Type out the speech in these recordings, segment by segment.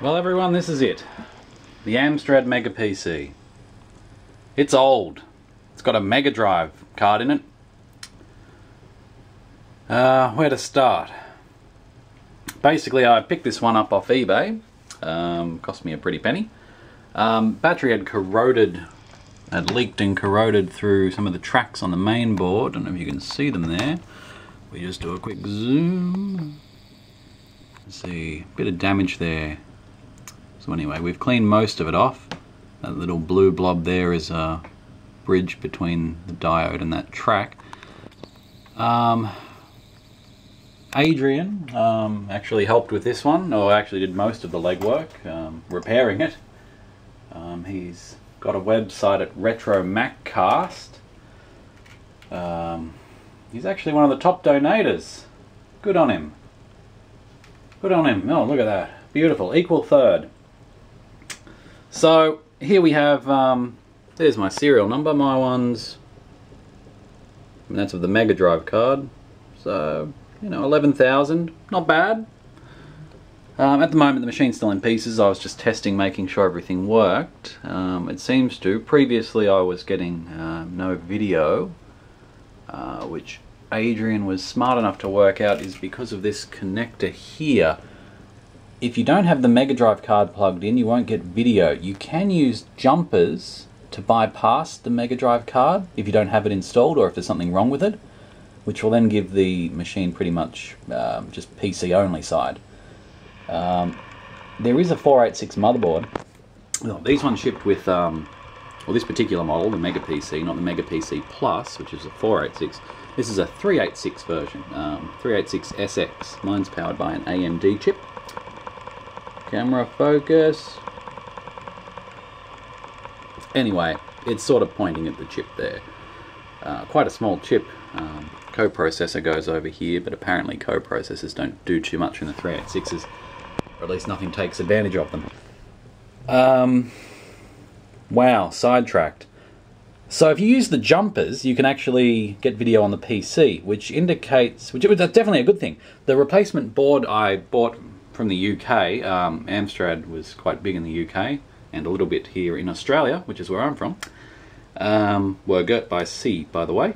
Well everyone, this is it. The Amstrad Mega PC. It's old. It's got a Mega Drive card in it. Where to start? Basically I picked this one up off eBay. Cost me a pretty penny. Battery had leaked and corroded through some of the tracks on the main board. I don't know if you can see them there. We just do a quick zoom. Let's see, bit of damage there. So anyway, we've cleaned most of it off. That little blue blob there is a bridge between the diode and that track. Adrian actually helped with this one, or actually did most of the legwork, repairing it. He's got a website at Retro MacCast. He's actually one of the top donators. Good on him. Good on him. Oh, look at that. Beautiful. Equal third. So, here we have, there's my serial number. My one's, and that's of the Mega Drive card. So, you know, 11,000. Not bad. At the moment the machine's still in pieces. I was just testing, making sure everything worked. It seems to. Previously I was getting no video, which Adrian was smart enough to work out is because of this connector here. If you don't have the Mega Drive card plugged in, you won't get video. You can use jumpers to bypass the Mega Drive card if you don't have it installed or if there's something wrong with it, which will then give the machine pretty much just PC only side. There is a 486 motherboard. Well, these ones shipped with, well, this particular model, the Mega PC, not the Mega PC Plus, which is a 486. This is a 386 version, 386SX. Mine's powered by an AMD chip. Camera focus. Anyway, it's sort of pointing at the chip there. Quite a small chip. Coprocessor goes over here, but apparently coprocessors don't do too much in the 386s. Or at least nothing takes advantage of them. Wow, sidetracked. So if you use the jumpers, you can actually get video on the PC, which indicates, that's definitely a good thing. The replacement board I bought from the UK, Amstrad was quite big in the UK, and a little bit here in Australia, which is where I'm from, were girt by sea, by the way.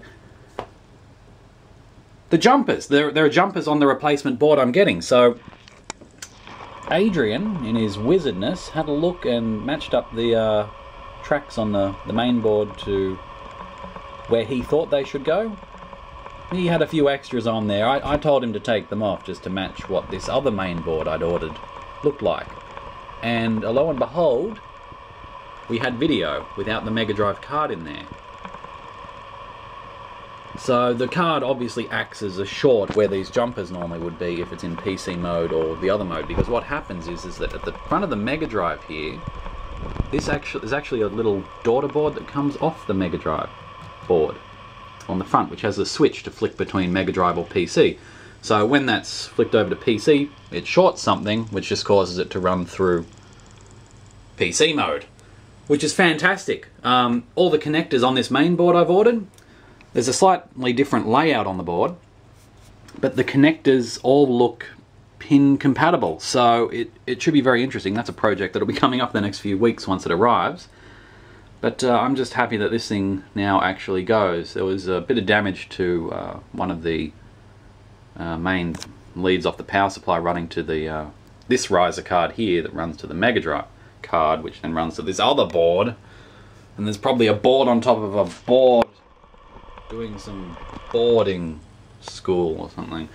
The jumpers, there are jumpers on the replacement board I'm getting, so Adrian, in his wizardness, had a look and matched up the tracks on the main board to where he thought they should go. He had a few extras on there. I told him to take them off just to match what this other main board I'd ordered looked like. And lo and behold, we had video without the Mega Drive card in there. So the card obviously acts as a short where these jumpers normally would be if it's in PC mode or the other mode, because what happens is that at the front of the Mega Drive here, there's actually a little daughter board that comes off the Mega Drive board on the front, which has a switch to flick between Mega Drive or PC. So when that's flicked over to PC, it shorts something, which just causes it to run through PC mode, which is fantastic. All the connectors on this main board I've ordered, there's a slightly different layout on the board, but the connectors all look pin compatible, so it should be very interesting. That's a project that'll be coming up in the next few weeks once it arrives. But I'm just happy that this thing now actually goes. There was a bit of damage to one of the main leads off the power supply running to the this riser card here that runs to the Mega Drive card, which then runs to this other board. And there's probably a board on top of a board doing some boarding school or something.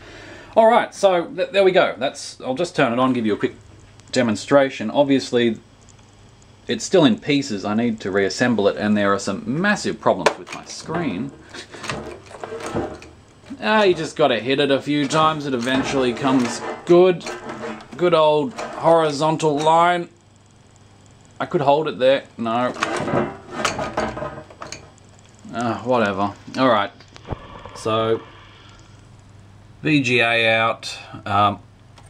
Alright, so there we go. I'll just turn it on, give you a quick demonstration. Obviously, it's still in pieces. I need to reassemble it, and there are some massive problems with my screen. You just gotta hit it a few times. It eventually comes good. Good old horizontal line. I could hold it there. No. Whatever. Alright. So, VGA out.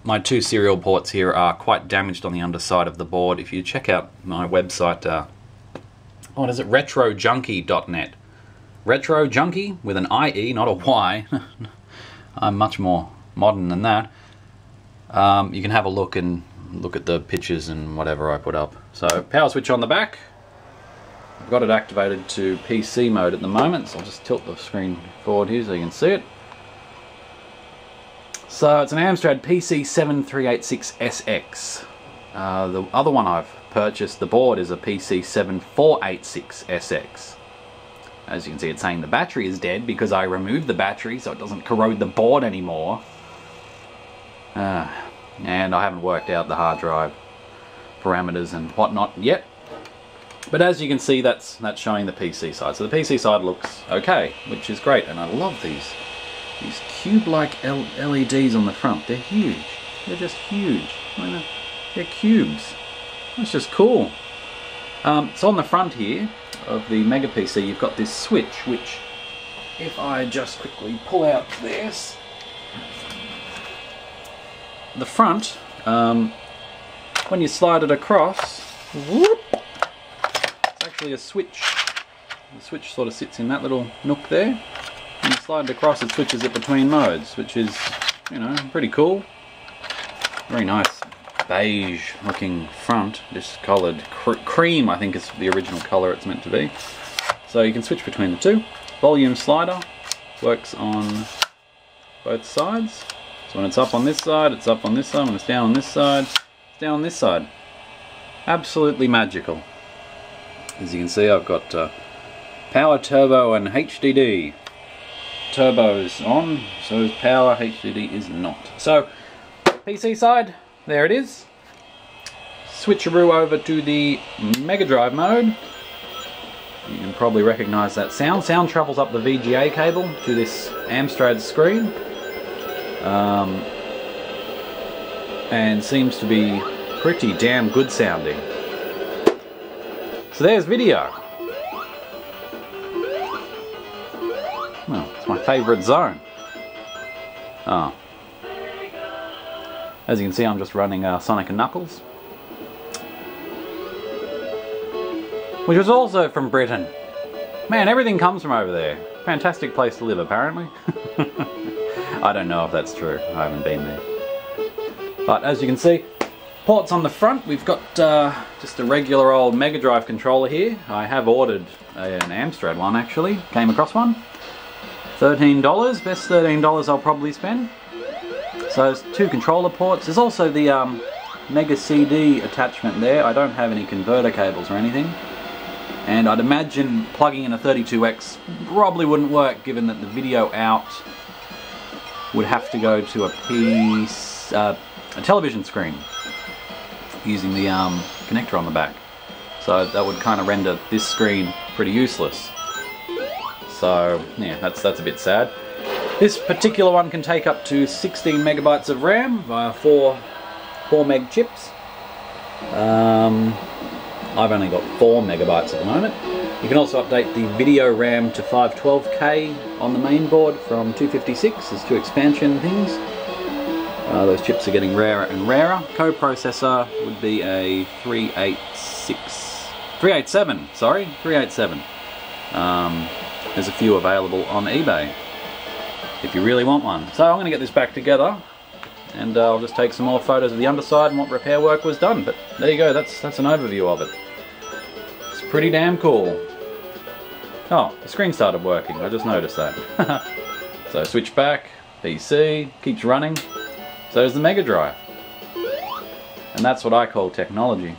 My two serial ports here are quite damaged on the underside of the board. If you check out my website, what is it? retrojunkie.net. Retro Junkie with an IE, not a Y. I'm much more modern than that. You can have a look and look at the pictures and whatever I put up. So power switch on the back. I've got it activated to PC mode at the moment, so I'll just tilt the screen forward here so you can see it. So it's an Amstrad PC7386SX. The other one I've purchased, the board, is a PC7486SX. As you can see, it's saying the battery is dead because I removed the battery so it doesn't corrode the board anymore. And I haven't worked out the hard drive parameters and whatnot yet. But as you can see, that's showing the PC side. So the PC side looks okay, which is great. And I love these cube-like LEDs on the front. They're huge. They're just huge. They're cubes. That's just cool. So on the front here of the Mega PC, you've got this switch, which, if I just quickly pull out this, the front, when you slide it across, whoop, it's actually a switch. The switch sort of sits in that little nook there. And you slide it across, it switches it between modes, which is, you know, pretty cool. Very nice beige looking front, discoloured cream, I think is the original colour it's meant to be. So you can switch between the two. Volume slider works on both sides. So when it's up on this side, it's up on this side. When it's down on this side, it's down on this side. Absolutely magical. As you can see, I've got power, turbo and HDD. Turbo is on, so is power, HDD is not. So, PC side, there it is. Switcheroo over to the Mega Drive mode. You can probably recognise that sound. Sound travels up the VGA cable to this Amstrad screen. And seems to be pretty damn good sounding. So there's video. Well, it's my favourite zone. Oh. As you can see, I'm just running Sonic & Knuckles, which was also from Britain. Man, everything comes from over there. Fantastic place to live, apparently. I don't know if that's true. I haven't been there. But as you can see, ports on the front. We've got just a regular old Mega Drive controller here. I have ordered an Amstrad one, actually. Came across one. $13, best $13 I'll probably spend. So there's two controller ports. There's also the Mega CD attachment there. I don't have any converter cables or anything. And I'd imagine plugging in a 32X probably wouldn't work, given that the video out would have to go to a television screen using the connector on the back. So that would kind of render this screen pretty useless. So yeah, that's a bit sad. This particular one can take up to 16 megabytes of RAM via 4 meg chips. I've only got 4 megabytes at the moment. You can also update the video RAM to 512K on the main board from 256. There's two expansion things. Those chips are getting rarer and rarer. Co-processor would be a 387. Sorry, 387. There's a few available on eBay if you really want one. So I'm going to get this back together, and I'll just take some more photos of the underside and what repair work was done. But there you go, that's an overview of it. It's pretty damn cool. Oh, the screen started working, I just noticed that. So switch back, PC, keeps running. So is the Mega Drive. And that's what I call technology.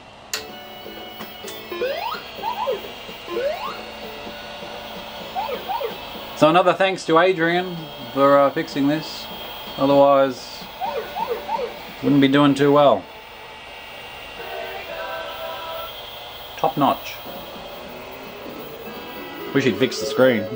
So another thanks to Adrian for fixing this. Otherwise, wouldn't be doing too well. Top notch. Wish he'd fix the screen.